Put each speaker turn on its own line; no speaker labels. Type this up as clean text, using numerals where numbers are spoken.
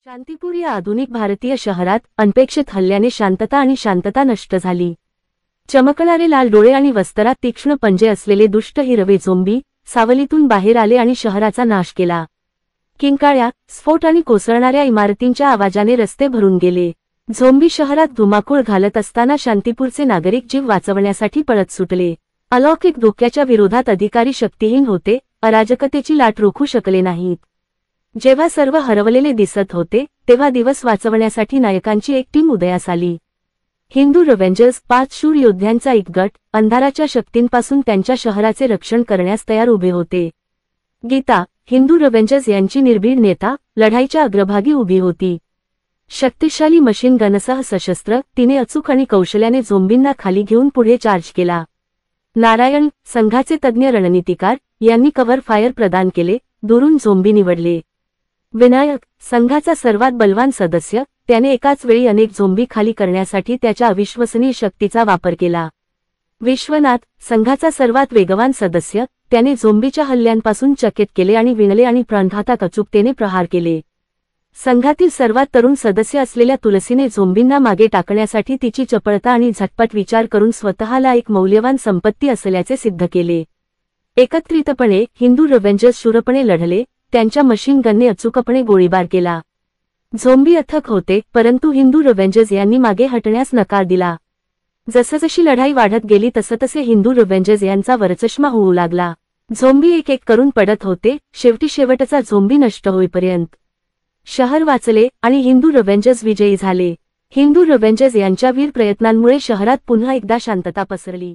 शांतीपूर या आधुनिक भारतीय शहरात अनपेक्षित हल्ल्याने शांतता नष्ट झाली। चमकणारे लाल डोळे आणि वस्त्रात तीक्ष्ण पंजे असलेले दुष्ट हिरवे झोंबी सावलीतून बाहेर आले आणि शहराचा नाश केला। किंकाळ्या, स्फोट आणि कोसळणाऱ्या इमारतींच्या आवाजाने रस्ते भरून गेले। झोंबी शहरात धुमाकूळ घालत असताना शांतीपूरचे नागरिक जीव वाचवण्यासाठी पळत सुटले। अलौकिक धोक्याच्या विरोधात अधिकारी शक्तिहीन होते, अराजकतेची लाट रोखू शकले नाहीत। जेव्हा सर्व हरवलेले दिसत होते तेव्हा दिवस वाचवण्यासाठी नायकांची एक टीम उदयास आली। हिंदू रिव्हेंजर्स 5 शूर योद्ध्यांचा एक गट अंधाराच्या शक्तींपासून त्यांच्या शहराचे रक्षण करण्यास तयार उभे होते। गीता, हिंदू रिव्हेंजर्स यांची निर्भीड नेता, लढाईच्या अग्रभागी उभी होती। शक्तिशाली मशीन गनसह सशस्त्र, तिने अचूक आणि कौशल्याने झोंबींना खाली घेऊन पुढे चार्ज केला। नारायण, संघाचे तज्ज्ञ रणनीतिकार, यांनी कव्हर फायर प्रदान केले, दुरून झोंबी निवडले। विनायक, संघाचा सर्वात बलवान सदस्य, त्याने एकाच वेळी अनेक झोंबी खाली करण्यासाठी त्याच्या अविश्वसनीय शक्तीचा वापर केला। विश्वनाथ, संघाचा सर्वात वेगवान सदस्य, त्याने झोंबीच्या हल्ल्यांपासून चकित केले आणि विणले आणि प्राणघातक अचूकतेने प्रहार केले। संघातील सर्वात तरुण सदस्य असलेल्या तुलसीने झोंबींना मागे टाकण्यासाठी तिची चपळता आणि झटपट विचार करून स्वतःला एक मौल्यवान संपत्ती असल्याचे सिद्ध केले। एकत्रितपणे हिंदू रिव्हेंजर्स शूरपणे लढले, त्यांच्या मशीन गनने अचूकपणे गोळीबार केला। झोंबी अथक होते, परंतु हिंदू रिव्हेंजर्स यांनी मागे हटण्यास नकार दिला। जसजशी लढाई वाढत गेली तसतसे हिंदू रिव्हेंजर्स यांचा वरचष्मा होऊ लागला। झोंबी एक एक करून पडत होते, शेवटचा झोंबी नष्ट होईपर्यंत। शहर वाचले आणि हिंदू रिव्हेंजर्स विजयी झाले। हिंदू रिव्हेंजर्स यांच्या वीर प्रयत्नांमुळे शहरात पुन्हा एकदा शांतता पसरली।